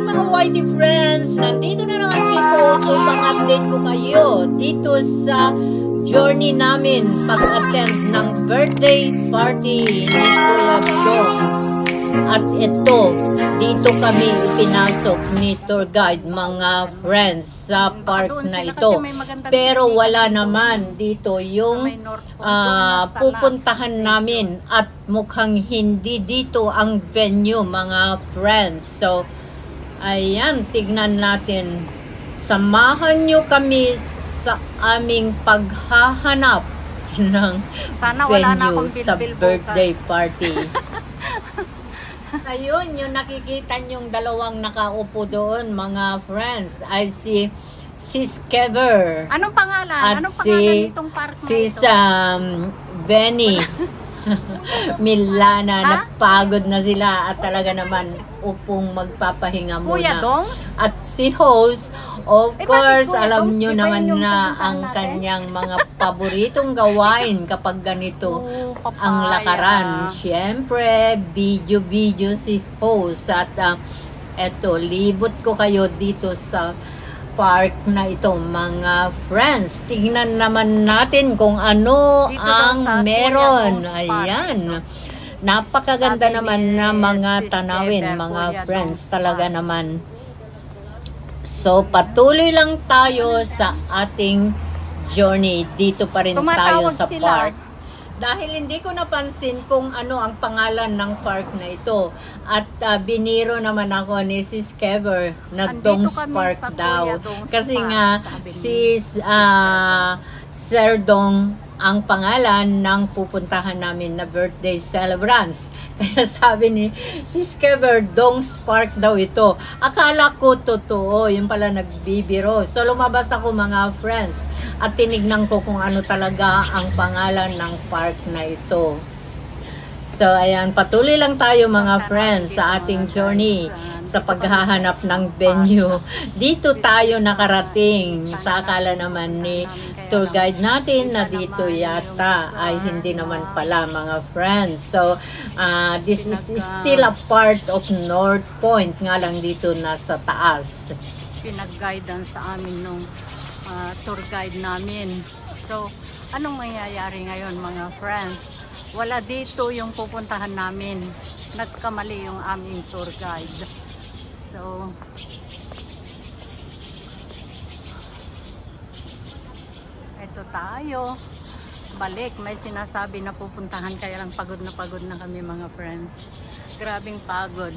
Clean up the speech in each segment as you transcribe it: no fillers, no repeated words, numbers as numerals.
mga whitey friends, nandito na naman si host upang update ko kayo dito sa journey namin pag-attend ng birthday party ni Kuya Jones. At ito, dito kami pinasok ni tour guide mga friends sa park na ito. Pero wala naman dito yung pupuntahan namin at mukhang hindi dito ang venue mga friends. So, ayan, tignan natin. Samahan nyo kami sa aming paghahanap ng venue sa birthday party. Ayun, yung nakikita nyong dalawang nakaupo doon, mga friends, ay si Skever. Anong pangalan? At Anong pangalan nitong park na ito? Benny. Milana, napagod na sila at talaga naman upong magpapahinga muna. Kuya Dong? At si host, of course, alam nyo naman na ang kanyang mga paboritong gawain kapag ganito ang lakaran. Siyempre, video si host. At eto, libot ko kayo dito sa park na ito mga friends. Tignan naman natin kung ano ang meron. Ayan. Napakaganda naman na mga tanawin mga friends. Talaga naman. So, patuloy lang tayo sa ating journey. Dito pa rin tayo sa park. Dahil hindi ko napansin kung ano ang pangalan ng park na ito. At biniro naman ako ni si Skever na Dong's Park daw. Kasi nga, si Sir Dong ang pangalan ng pupuntahan namin na birthday celebrants. Kaya sabi ni si Skever, Dong's Park daw ito. Akala ko totoo, yung pala nagbibiro. So lumabas ako mga friends at tinignan ko kung ano talaga ang pangalan ng park na ito. So ayan, patuloy lang tayo mga friends sa ating journey sa paghahanap ng venue. Dito tayo nakarating sa akala naman ni tour guide natin na dito yata ay hindi naman pala mga friends. So this is still a part of North Point, nga lang dito nasa taas. Pinag-guidance sa amin nung tour guide namin. So anong mangyayari ngayon mga friends? Wala dito yung pupuntahan namin. Nagkamali yung aming tour guide. So ito tayo. Balik. May sinasabi na pupuntahan kaya lang pagod na kami mga friends. Grabing pagod.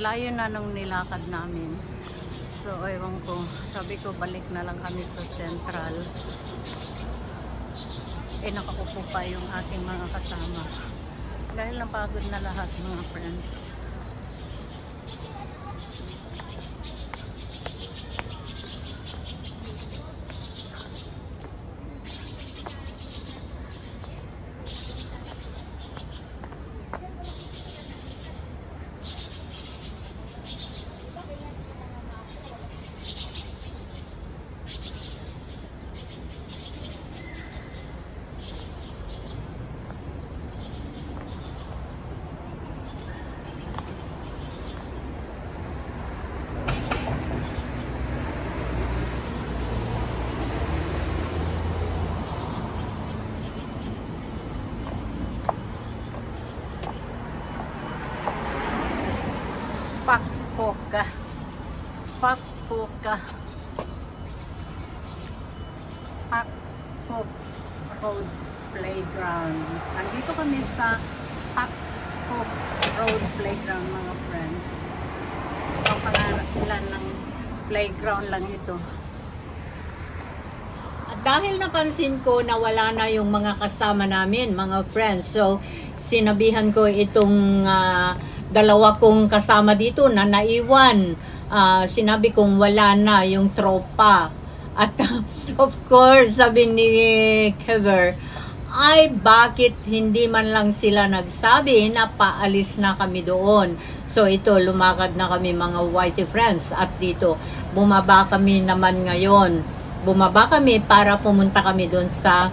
Layo na nung nilakad namin. So ewan ko. Sabi ko balik na lang kami sa Central. Nakaupo pa yung ating mga kasama. Dahil napagod na lahat mga friends. Pakpok Road Playground. Nandito kami sa Pakpok Road Playground mga friends. Ang pangalan ng playground lang ito. At dahil napansin ko na wala na yung mga kasama namin mga friends, so sinabihan ko itong dalawa kong kasama dito na naiwan. Sinabi kong wala na yung tropa. At of course, sabi ni Kever, ay bakit hindi man lang sila nagsabi na paalis na kami doon. So ito, lumakad na kami mga whitey friends. At dito, bumaba kami naman ngayon. Bumaba kami para pumunta kami doon sa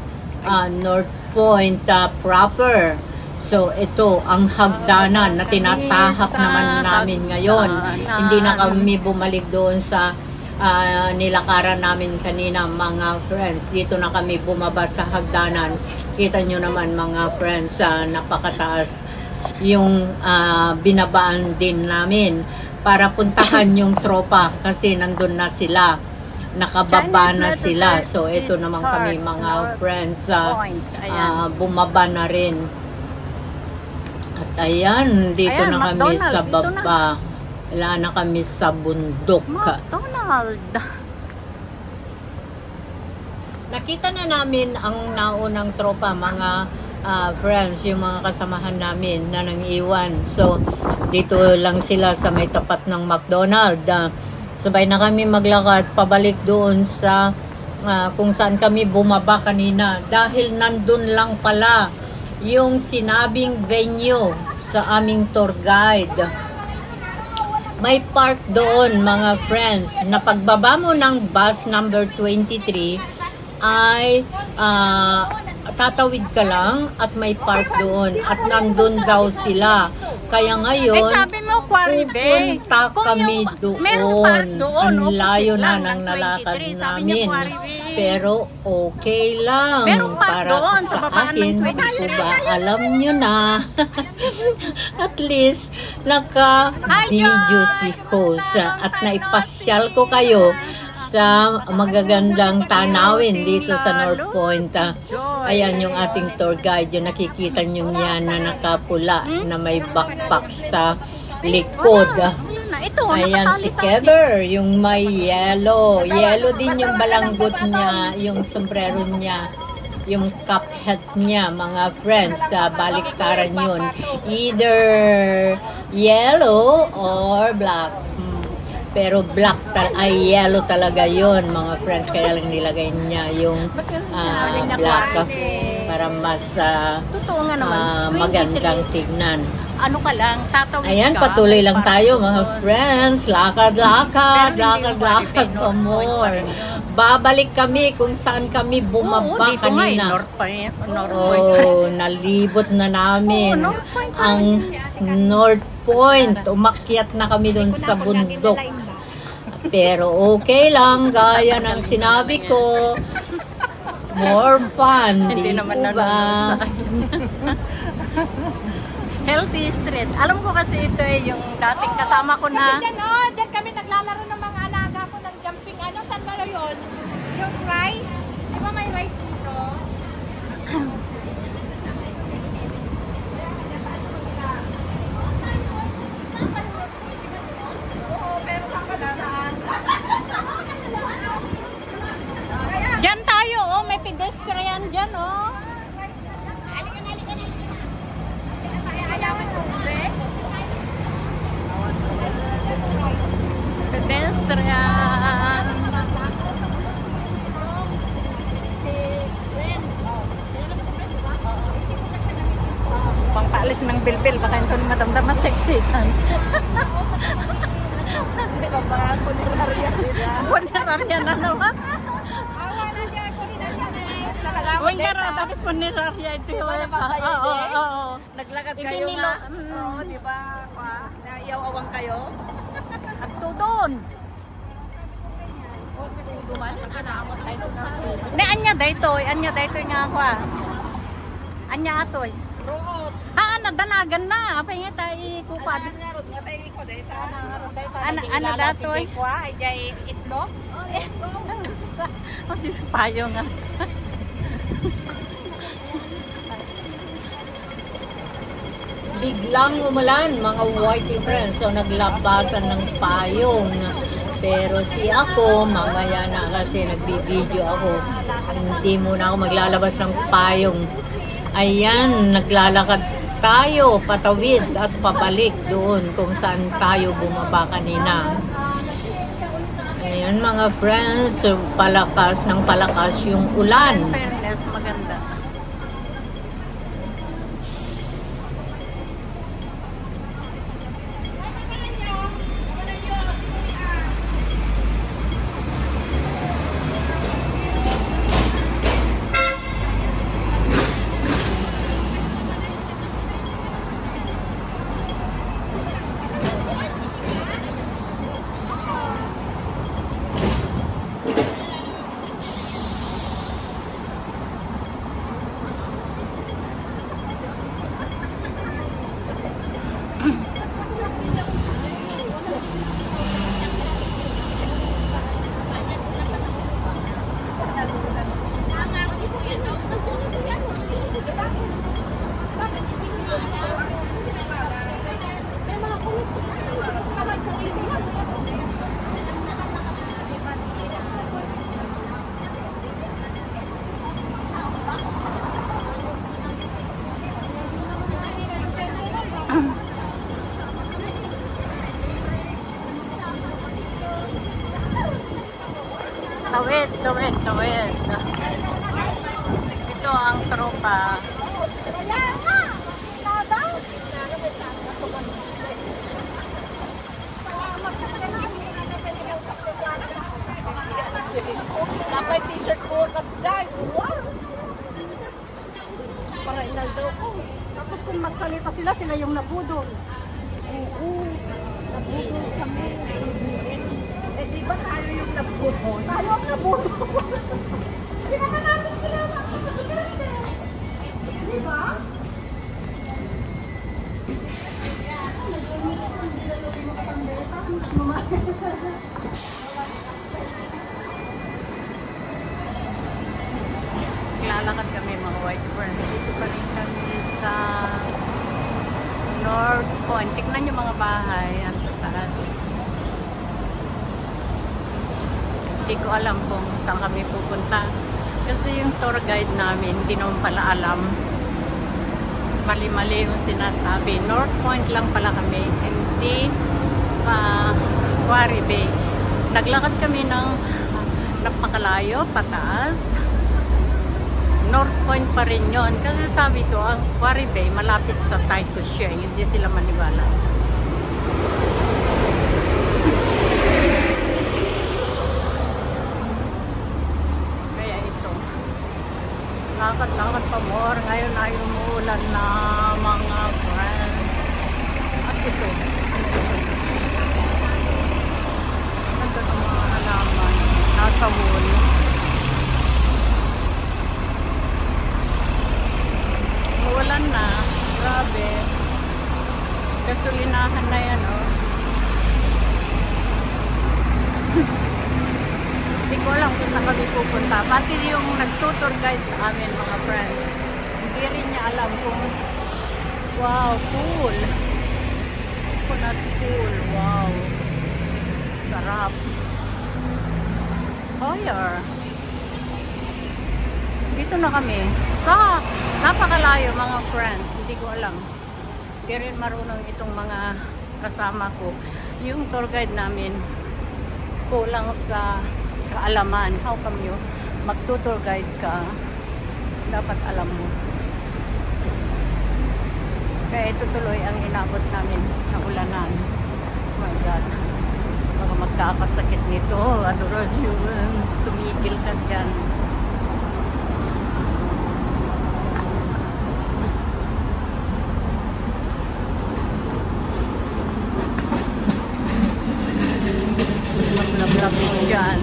North Point proper. So ito ang hagdanan na tinatahak naman namin ngayon. Hindi na kami bumalik doon sa nilakaran namin kanina, mga friends. Dito na kami bumaba sa hagdanan. Kita nyo naman, mga friends, napakataas yung binabaan din namin para puntahan yung tropa kasi nandun na sila, nakababa na sila. So ito naman kami, mga friends, bumaba na rin. At ayan, dito na kami sa baba. Wala na kami sa bundok. McDonald. Nakita na namin ang naunang tropa, mga friends, yung mga kasamahan namin na nang-iwan. So, dito lang sila sa may tapat ng McDonald. Sabay na kami maglakad pabalik doon sa kung saan kami bumaba kanina. Dahil nandun lang pala yung sinabing venue sa aming tour guide. May park doon, mga friends, na pagbaba mo ng bus number 23 ay tatawid ka lang at may park doon at nandun daw sila. Kaya ngayon, sabi mo, Quarry Bay. pupunta kami doon. Ang layo na ng nalakad namin. Pero okay lang. Merong park para doon, sa sa babaan akin. ng Di ba? Alam nyo na. At least, naka-video si host. At naipasyal ko kayo sa magagandang tanawin dito sa North Point. Ayan yung ating tour guide. Yung nakikita nyo yan na nakapula na may backpack sa likod. Ayan si Keber, yung may yellow. Yellow din yung balanggot niya, yung sombrero niya, yung cap hat niya, mga friends. Baliktaran yun. Either yellow or black. Pero black ay yellow talaga yon, mga friends. Kaya lang nilagay niya yung black para mas magandang tignan. Ano ka lang, tatawid Ayan, ka. patuloy lang tayo, mga friends. Lakad pa more. Babalik kami kung saan kami bumaba kanina. North Point. Nalibot na namin ang North Point. Umakyat na kami doon sa bundok. Pero okay lang, gaya ng sinabi ko. More fun, Hindi di naman po ba? nanonood sa kanya. Healthy street. Alam ko kasi ito yung dating kasama ko na. Kasi dyan kami naglalaro ng mga alaga ko ng jumping, saan ba yun? Yung rice. Di ba may rice dito? Diyan tayo, may pedestrian dyan, Pedestrian. Pangpaalis ng bilbil, baka ito ni Madam mas seksitan. Punerarya na naman. Uy, dati punerarya ito yung Naglakad Hindi kayo nilo. nga. Oo, di ba? Naiyaw-awang kayo. At tudon. Kasi duman, anaamot tayo doon na. Ne, anya daytoy nga ako Anya atoy. Root. Nadanagan na. Apa nga tayo kupad. Nga root nga tayo ko dayta. Ano datoy? Ay, jay itlog. Payo nga. Biglang umulan, mga whitey friends. So, naglabasan ng payong. Pero si ako, mamaya na kasi nagbibideo ako. Hindi muna ako maglalabas ng payong. Ayan, naglalakad tayo, patawid at pabalik doon kung saan tayo bumaba kanina. Ayan, mga friends, palakas ng palakas yung ulan. Fairness, maganda. Tawid, tawid, tawid. Ito ang tropa. Wala nga! Nada? Dapat t-shirt ko kasi dahil. Wow! Pangainal daw ko. Tapos kung magsalita sila, sila yung nabudol. Oo. Nabudol kami. Eh di ba tayo yung nabudol? Tayo ang nabudol. Hindi naman natin ginawa. Di ba? Lalakad kami mga white friends. Dito pa rin kami sa North Point. Tignan nyo mga bahay. Ang taas. Hindi ko alam kung saan kami pupunta. Kasi yung tour guide namin, hindi naman pala alam. Mali-mali yung sinasabi. North Point lang pala kami. Hindi Quarry Bay. Naglakad kami ng napakalayo, pataas. North Point pa rin yun. Kasi sabi ko, ang Quarry Bay malapit sa Taiko Share. Hindi sila maniwala. Kaya ito. Lakad-lakad pa more. Ngayon ay umuulan na mga friends. At ito. Ganda ng mga halaman. Nasa wall. Umuulan na. Grabe. Gasolinahan na yan, oh. Hindi ko alam kung saan kami pupunta. Pati yung nag-tour guide sa amin, mga friends. Hindi rin niya alam kung wow, cool. Coconut cool. Wow. Sarap. Hoyer. Dito na kami. Sa napakalayo, mga friends. Hindi ko alam. Hindi rin marunong itong mga kasama ko. Yung tour guide namin, kulang sa kaalaman. How come you mag-tour guide ka? Dapat alam mo. Kaya ito tuloy ang inabot namin na ulanan. Oh my God. Baka magkakasakit nito. Adorasyon. Tumigil ka dyan. Maglabing dyan.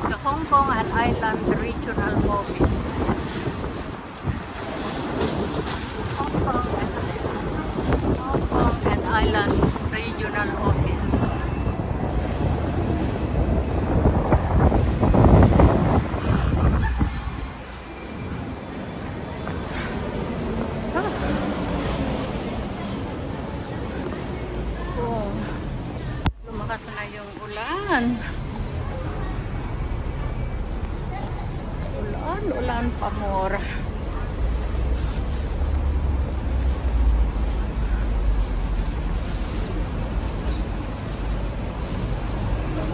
The Hong Kong and Island Regional Office. Hong Kong and Island Regional Office. Oh, lumakas na yung ulan. Ulan pa more.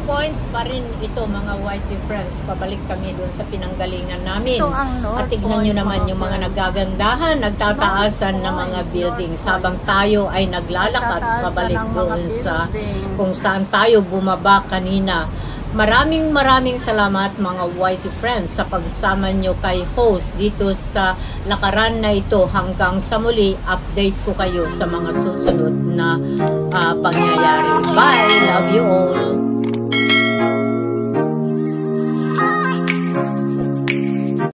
Point pa rin ito mga whitey friends. Pabalik kami doon sa pinanggalingan namin. Ito ang North At tignan nyo Point, naman mga yung mga friends. nagagandahan, nagtataasan na mga North buildings. Point. Habang tayo ay naglalakad Nagtataasan pabalik ng mga doon sa buildings. kung saan tayo bumaba kanina. Maraming salamat mga whitey friends sa pagsama nyo kay host dito sa lakaran na ito. Hanggang sa muli, update ko kayo sa mga susunod na pangyayari. Bye!